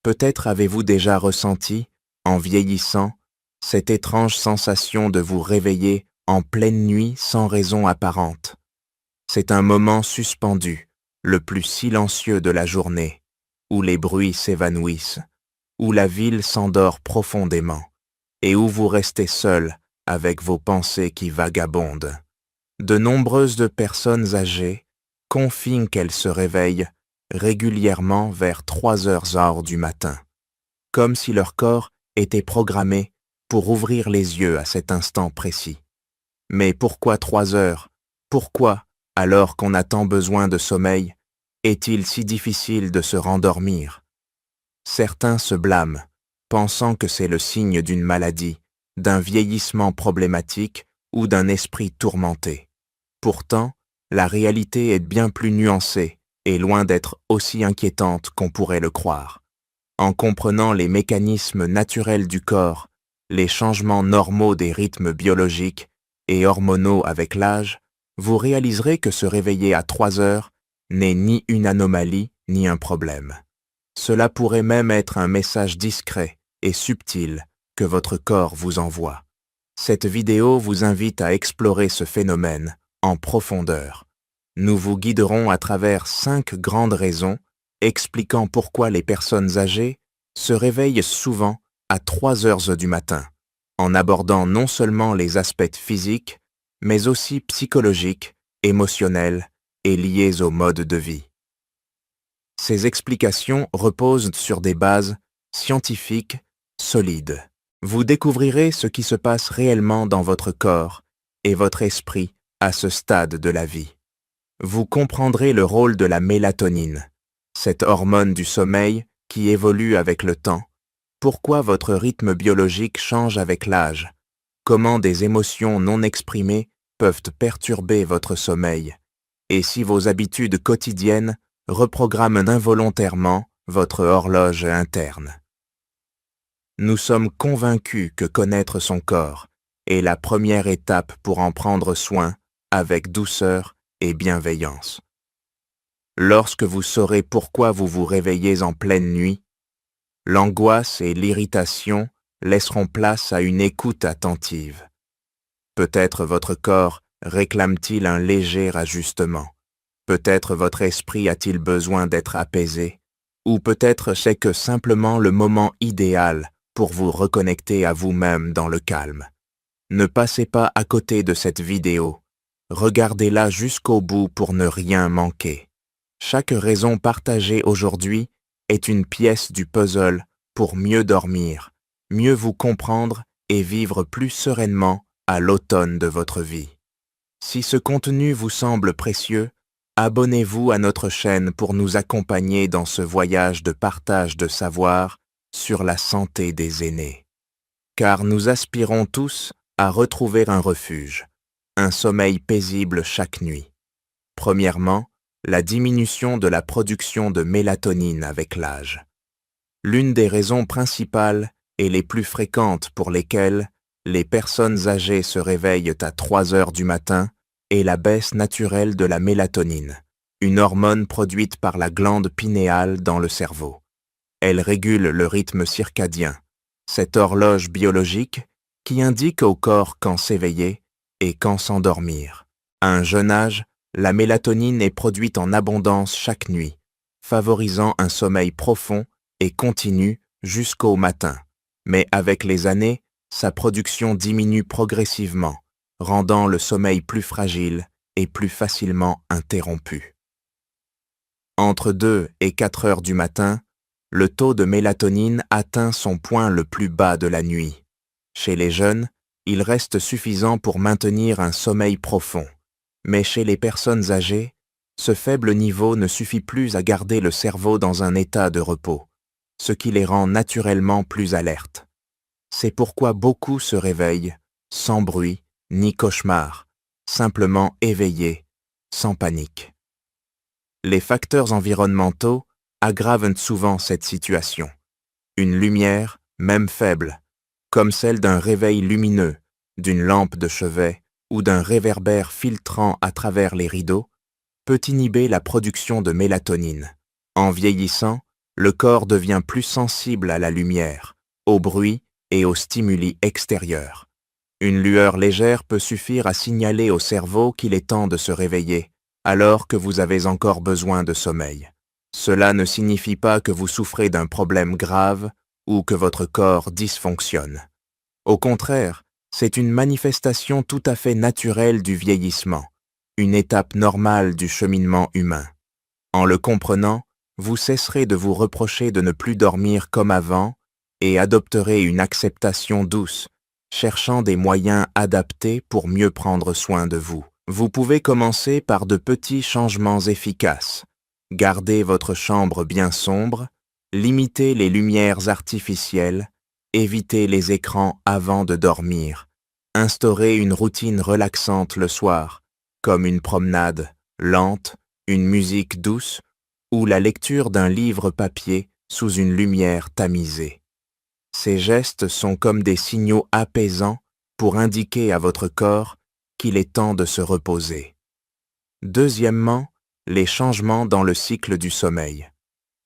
Peut-être avez-vous déjà ressenti, en vieillissant, cette étrange sensation de vous réveiller en pleine nuit sans raison apparente. C'est un moment suspendu, le plus silencieux de la journée, où les bruits s'évanouissent, où la ville s'endort profondément, et où vous restez seul avec vos pensées qui vagabondent. De nombreuses personnes âgées confient qu'elles se réveillent régulièrement vers 3 heures du matin, comme si leur corps était programmé pour ouvrir les yeux à cet instant précis. Mais pourquoi 3 heures? Pourquoi, alors qu'on a tant besoin de sommeil, est-il si difficile de se rendormir? Certains se blâment, pensant que c'est le signe d'une maladie, d'un vieillissement problématique ou d'un esprit tourmenté. Pourtant, la réalité est bien plus nuancée et loin d'être aussi inquiétante qu'on pourrait le croire. En comprenant les mécanismes naturels du corps, les changements normaux des rythmes biologiques et hormonaux avec l'âge, vous réaliserez que se réveiller à 3 heures n'est ni une anomalie ni un problème. Cela pourrait même être un message discret et subtil que votre corps vous envoie. Cette vidéo vous invite à explorer ce phénomène en profondeur. Nous vous guiderons à travers 5 grandes raisons expliquant pourquoi les personnes âgées se réveillent souvent à 3 heures du matin, en abordant non seulement les aspects physiques, mais aussi psychologiques, émotionnels et liés au mode de vie. Ces explications reposent sur des bases scientifiques solides. Vous découvrirez ce qui se passe réellement dans votre corps et votre esprit à ce stade de la vie. Vous comprendrez le rôle de la mélatonine, cette hormone du sommeil qui évolue avec le temps, pourquoi votre rythme biologique change avec l'âge, comment des émotions non exprimées peuvent perturber votre sommeil, et si vos habitudes quotidiennes reprogramment involontairement votre horloge interne. Nous sommes convaincus que connaître son corps est la première étape pour en prendre soin avec douceur et bienveillance. Lorsque vous saurez pourquoi vous vous réveillez en pleine nuit, l'angoisse et l'irritation laisseront place à une écoute attentive. Peut-être votre corps réclame-t-il un léger ajustement. Peut-être votre esprit a-t-il besoin d'être apaisé, ou peut-être c'est que simplement le moment idéal pour vous reconnecter à vous-même dans le calme. Ne passez pas à côté de cette vidéo. Regardez-la jusqu'au bout pour ne rien manquer. Chaque raison partagée aujourd'hui est une pièce du puzzle pour mieux dormir, mieux vous comprendre et vivre plus sereinement à l'automne de votre vie. Si ce contenu vous semble précieux, abonnez-vous à notre chaîne pour nous accompagner dans ce voyage de partage de savoir sur la santé des aînés. Car nous aspirons tous à retrouver un refuge, un sommeil paisible chaque nuit. Premièrement, la diminution de la production de mélatonine avec l'âge. L'une des raisons principales et les plus fréquentes pour lesquelles les personnes âgées se réveillent à 3 heures du matin est la baisse naturelle de la mélatonine, une hormone produite par la glande pinéale dans le cerveau. Elle régule le rythme circadien, cette horloge biologique qui indique au corps quand s'éveiller et quand s'endormir. À un jeune âge, la mélatonine est produite en abondance chaque nuit, favorisant un sommeil profond et continu jusqu'au matin. Mais avec les années, sa production diminue progressivement, rendant le sommeil plus fragile et plus facilement interrompu. Entre 2 et 4 heures du matin, le taux de mélatonine atteint son point le plus bas de la nuit. Chez les jeunes, il reste suffisant pour maintenir un sommeil profond. Mais chez les personnes âgées, ce faible niveau ne suffit plus à garder le cerveau dans un état de repos, ce qui les rend naturellement plus alertes. C'est pourquoi beaucoup se réveillent, sans bruit ni cauchemar, simplement éveillés, sans panique. Les facteurs environnementaux aggravent souvent cette situation. Une lumière, même faible, comme celle d'un réveil lumineux, d'une lampe de chevet ou d'un réverbère filtrant à travers les rideaux, peut inhiber la production de mélatonine. En vieillissant, le corps devient plus sensible à la lumière, au bruit et aux stimuli extérieurs. Une lueur légère peut suffire à signaler au cerveau qu'il est temps de se réveiller, alors que vous avez encore besoin de sommeil. Cela ne signifie pas que vous souffrez d'un problème grave ou que votre corps dysfonctionne. Au contraire, c'est une manifestation tout à fait naturelle du vieillissement, une étape normale du cheminement humain. En le comprenant, vous cesserez de vous reprocher de ne plus dormir comme avant et adopterez une acceptation douce, cherchant des moyens adaptés pour mieux prendre soin de vous. Vous pouvez commencer par de petits changements efficaces. Gardez votre chambre bien sombre, limitez les lumières artificielles, évitez les écrans avant de dormir. Instaurez une routine relaxante le soir, comme une promenade lente, une musique douce ou la lecture d'un livre papier sous une lumière tamisée. Ces gestes sont comme des signaux apaisants pour indiquer à votre corps qu'il est temps de se reposer. Deuxièmement, les changements dans le cycle du sommeil.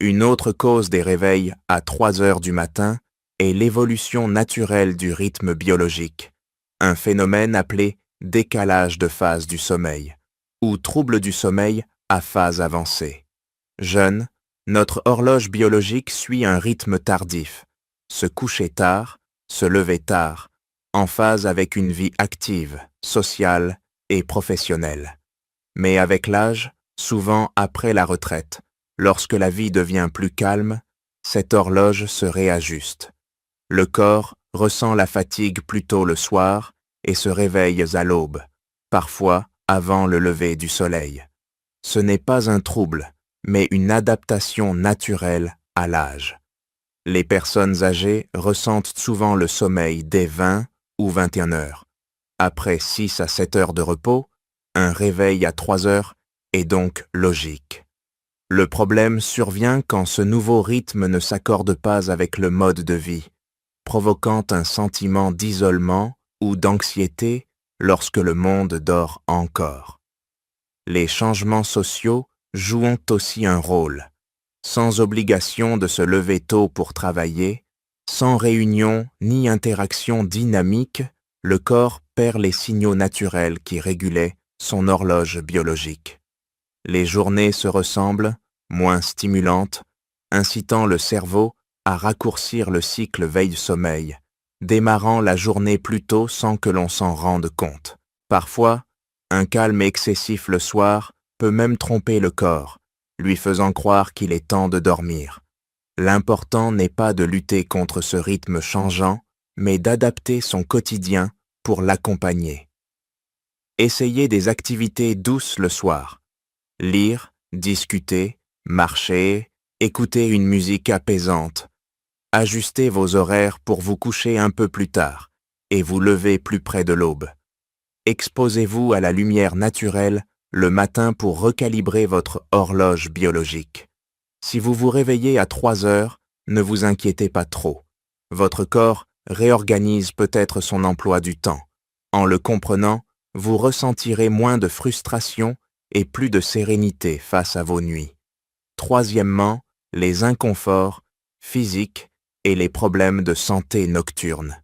Une autre cause des réveils à 3 heures du matin est l'évolution naturelle du rythme biologique, un phénomène appelé décalage de phase du sommeil, ou trouble du sommeil à phase avancée. Jeune, notre horloge biologique suit un rythme tardif, se coucher tard, se lever tard, en phase avec une vie active, sociale et professionnelle. Mais avec l'âge, souvent après la retraite, lorsque la vie devient plus calme, cette horloge se réajuste. Le corps ressent la fatigue plus tôt le soir et se réveille à l'aube, parfois avant le lever du soleil. Ce n'est pas un trouble, mais une adaptation naturelle à l'âge. Les personnes âgées ressentent souvent le sommeil dès 20 ou 21 heures. Après 6 à 7 heures de repos, un réveil à 3 heures est donc logique. Le problème survient quand ce nouveau rythme ne s'accorde pas avec le mode de vie, provoquant un sentiment d'isolement ou d'anxiété lorsque le monde dort encore. Les changements sociaux jouent aussi un rôle. Sans obligation de se lever tôt pour travailler, sans réunion ni interaction dynamique, le corps perd les signaux naturels qui régulaient son horloge biologique. Les journées se ressemblent, moins stimulantes, incitant le cerveau à raccourcir le cycle veille-sommeil, démarrant la journée plus tôt sans que l'on s'en rende compte. Parfois, un calme excessif le soir peut même tromper le corps, lui faisant croire qu'il est temps de dormir. L'important n'est pas de lutter contre ce rythme changeant, mais d'adapter son quotidien pour l'accompagner. Essayez des activités douces le soir. Lire, discuter, marcher, écouter une musique apaisante. Ajustez vos horaires pour vous coucher un peu plus tard et vous lever plus près de l'aube. Exposez-vous à la lumière naturelle le matin pour recalibrer votre horloge biologique. Si vous vous réveillez à 3 heures, ne vous inquiétez pas trop. Votre corps réorganise peut-être son emploi du temps. En le comprenant, vous ressentirez moins de frustration et plus de sérénité face à vos nuits. Troisièmement, les inconforts physiques et les problèmes de santé nocturne.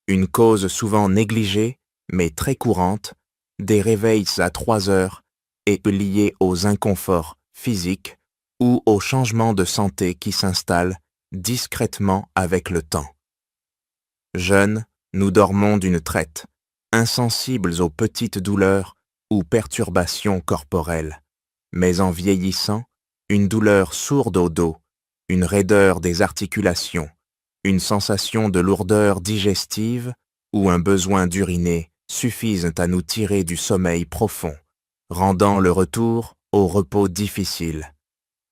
Une cause souvent négligée, mais très courante, des réveils à 3 heures est liée aux inconforts physiques ou aux changements de santé qui s'installent discrètement avec le temps. Jeunes, nous dormons d'une traite, insensibles aux petites douleurs ou perturbations corporelles. Mais en vieillissant, une douleur sourde au dos, une raideur des articulations, une sensation de lourdeur digestive ou un besoin d'uriner suffisent à nous tirer du sommeil profond, rendant le retour au repos difficile.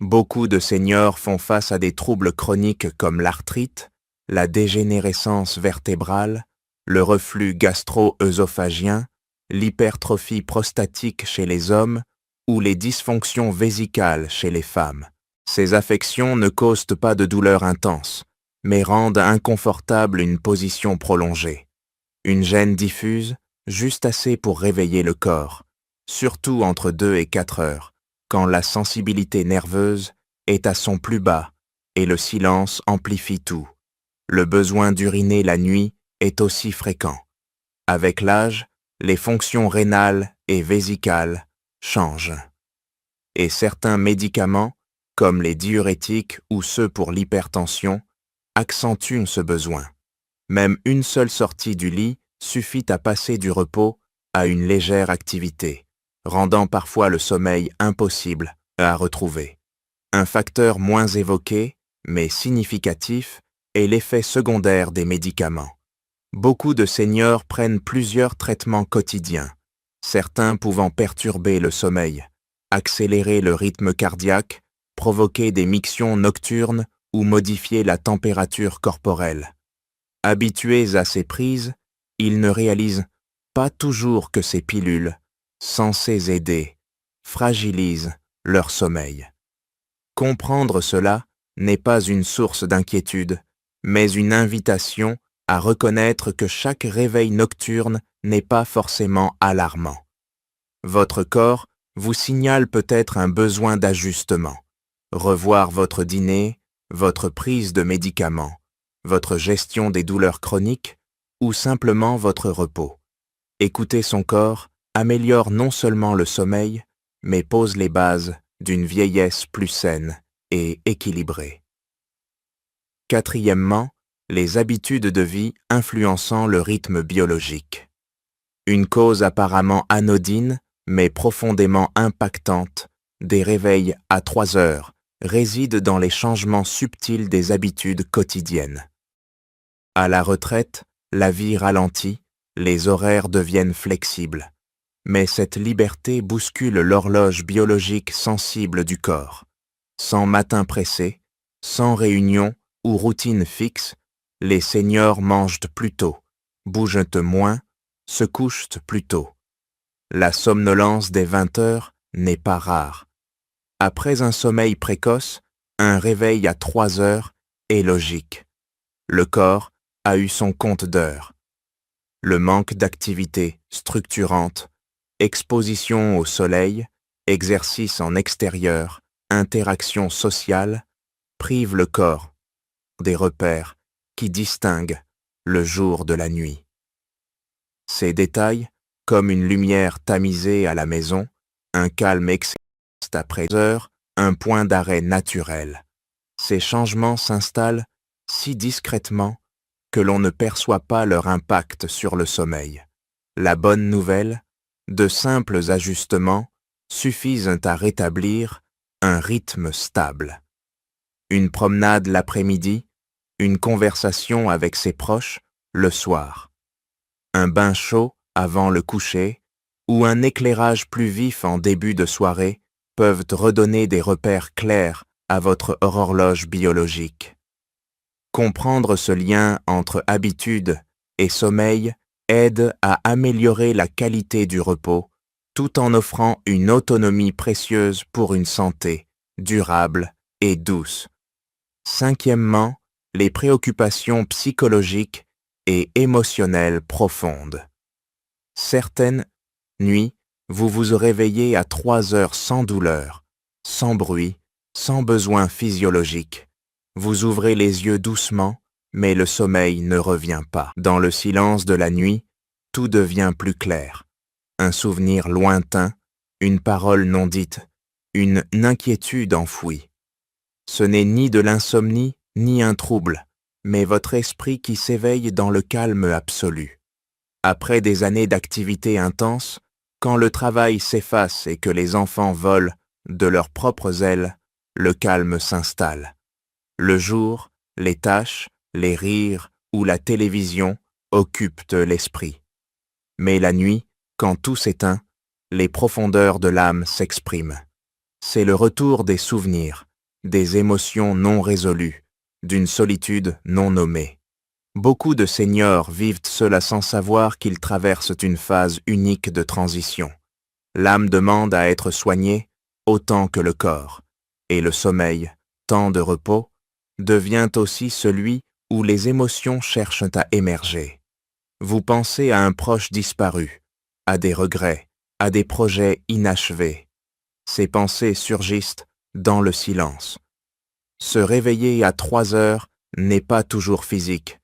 Beaucoup de seniors font face à des troubles chroniques comme l'arthrite, la dégénérescence vertébrale, le reflux gastro-œsophagien, l'hypertrophie prostatique chez les hommes ou les dysfonctions vésicales chez les femmes. Ces affections ne causent pas de douleur intense, mais rendent inconfortable une position prolongée. Une gêne diffuse, juste assez pour réveiller le corps, surtout entre 2 et 4 heures, quand la sensibilité nerveuse est à son plus bas et le silence amplifie tout. Le besoin d'uriner la nuit est aussi fréquent. Avec l'âge, les fonctions rénales et vésicales changent. Et certains médicaments, comme les diurétiques ou ceux pour l'hypertension, accentuent ce besoin. Même une seule sortie du lit suffit à passer du repos à une légère activité, rendant parfois le sommeil impossible à retrouver. Un facteur moins évoqué, mais significatif, est l'effet secondaire des médicaments. Beaucoup de seniors prennent plusieurs traitements quotidiens, certains pouvant perturber le sommeil, accélérer le rythme cardiaque, provoquer des mictions nocturnes ou modifier la température corporelle. Habitués à ces prises, ils ne réalisent pas toujours que ces pilules, censées aider, fragilisent leur sommeil. Comprendre cela n'est pas une source d'inquiétude, mais une invitation à reconnaître que chaque réveil nocturne n'est pas forcément alarmant. Votre corps vous signale peut-être un besoin d'ajustement. Revoir votre dîner, votre prise de médicaments, votre gestion des douleurs chroniques ou simplement votre repos. Écouter son corps améliore non seulement le sommeil, mais pose les bases d'une vieillesse plus saine et équilibrée. Quatrièmement, les habitudes de vie influençant le rythme biologique. Une cause apparemment anodine, mais profondément impactante, des réveils à 3 heures réside dans les changements subtils des habitudes quotidiennes. À la retraite, la vie ralentit, les horaires deviennent flexibles. Mais cette liberté bouscule l'horloge biologique sensible du corps. Sans matin pressé, sans réunion ou routine fixe, les seniors mangent plus tôt, bougent moins, se couchent plus tôt. La somnolence des 20 heures n'est pas rare. Après un sommeil précoce, un réveil à 3 heures est logique. Le corps a eu son compte d'heures. Le manque d'activité structurante, exposition au soleil, exercice en extérieur, interaction sociale, prive le corps des repères qui distinguent le jour de la nuit. Ces détails, comme une lumière tamisée à la maison, un calme existe après heures, un point d'arrêt naturel. Ces changements s'installent si discrètement que l'on ne perçoit pas leur impact sur le sommeil. La bonne nouvelle, de simples ajustements suffisent à rétablir un rythme stable. Une promenade l'après-midi, une conversation avec ses proches le soir, un bain chaud avant le coucher ou un éclairage plus vif en début de soirée peuvent redonner des repères clairs à votre horloge biologique. Comprendre ce lien entre habitude et sommeil aide à améliorer la qualité du repos tout en offrant une autonomie précieuse pour une santé durable et douce. Cinquièmement, les préoccupations psychologiques et émotionnelles profondes. Certaines nuits, vous vous réveillez à 3 heures sans douleur, sans bruit, sans besoin physiologique. Vous ouvrez les yeux doucement, mais le sommeil ne revient pas. Dans le silence de la nuit, tout devient plus clair. Un souvenir lointain, une parole non dite, une inquiétude enfouie. Ce n'est ni de l'insomnie, ni un trouble, mais votre esprit qui s'éveille dans le calme absolu. Après des années d'activité intense, quand le travail s'efface et que les enfants volent de leurs propres ailes, le calme s'installe. Le jour, les tâches, les rires ou la télévision occupent l'esprit. Mais la nuit, quand tout s'éteint, les profondeurs de l'âme s'expriment. C'est le retour des souvenirs, des émotions non résolues, d'une solitude non nommée. Beaucoup de seniors vivent cela sans savoir qu'ils traversent une phase unique de transition. L'âme demande à être soignée autant que le corps, et le sommeil, temps de repos, devient aussi celui où les émotions cherchent à émerger. Vous pensez à un proche disparu, à des regrets, à des projets inachevés. Ces pensées surgissent dans le silence. Se réveiller à 3 heures n'est pas toujours physique.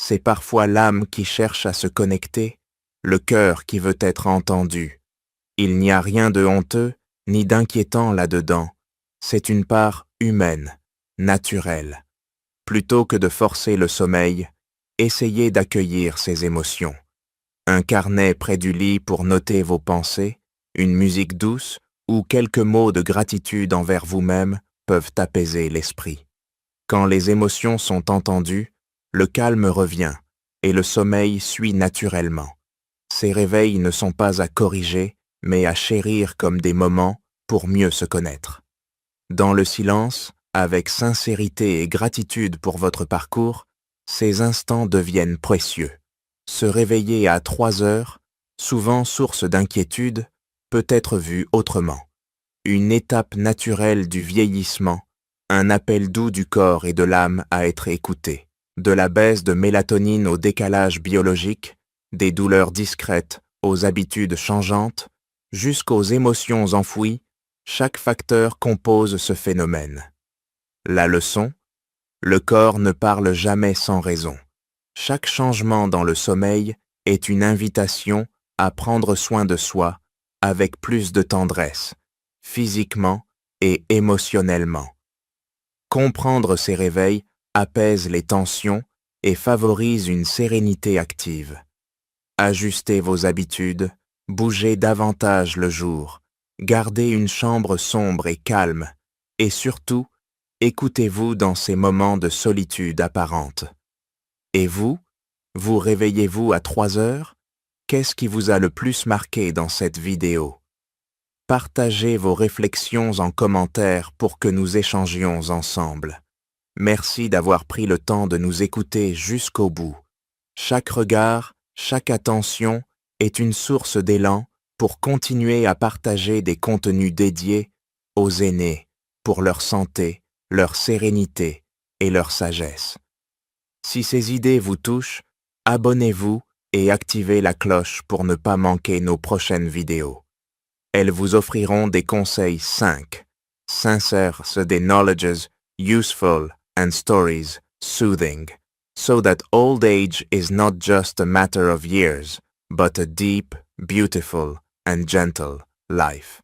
C'est parfois l'âme qui cherche à se connecter, le cœur qui veut être entendu. Il n'y a rien de honteux ni d'inquiétant là-dedans. C'est une part humaine, naturelle. Plutôt que de forcer le sommeil, essayez d'accueillir ces émotions. Un carnet près du lit pour noter vos pensées, une musique douce ou quelques mots de gratitude envers vous-même peuvent apaiser l'esprit. Quand les émotions sont entendues, le calme revient et le sommeil suit naturellement. Ces réveils ne sont pas à corriger, mais à chérir comme des moments pour mieux se connaître. Dans le silence, avec sincérité et gratitude pour votre parcours, ces instants deviennent précieux. Se réveiller à 3 heures, souvent source d'inquiétude, peut être vu autrement. Une étape naturelle du vieillissement, un appel doux du corps et de l'âme à être écouté. De la baisse de mélatonine au décalage biologique, des douleurs discrètes aux habitudes changeantes, jusqu'aux émotions enfouies, chaque facteur compose ce phénomène. La leçon, le corps ne parle jamais sans raison. Chaque changement dans le sommeil est une invitation à prendre soin de soi avec plus de tendresse, physiquement et émotionnellement. Comprendre ces réveils apaise les tensions et favorise une sérénité active. Ajustez vos habitudes, bougez davantage le jour, gardez une chambre sombre et calme, et surtout, écoutez-vous dans ces moments de solitude apparente. Et vous, vous réveillez-vous à 3 heures? Qu'est-ce qui vous a le plus marqué dans cette vidéo? Partagez vos réflexions en commentaire pour que nous échangions ensemble. Merci d'avoir pris le temps de nous écouter jusqu'au bout. Chaque regard, chaque attention est une source d'élan pour continuer à partager des contenus dédiés aux aînés pour leur santé, leur sérénité et leur sagesse. Si ces idées vous touchent, abonnez-vous et activez la cloche pour ne pas manquer nos prochaines vidéos. Elles vous offriront des conseils 5, sincères sur des knowledges useful and stories soothing, so that old age is not just a matter of years, but a deep, beautiful, and gentle life.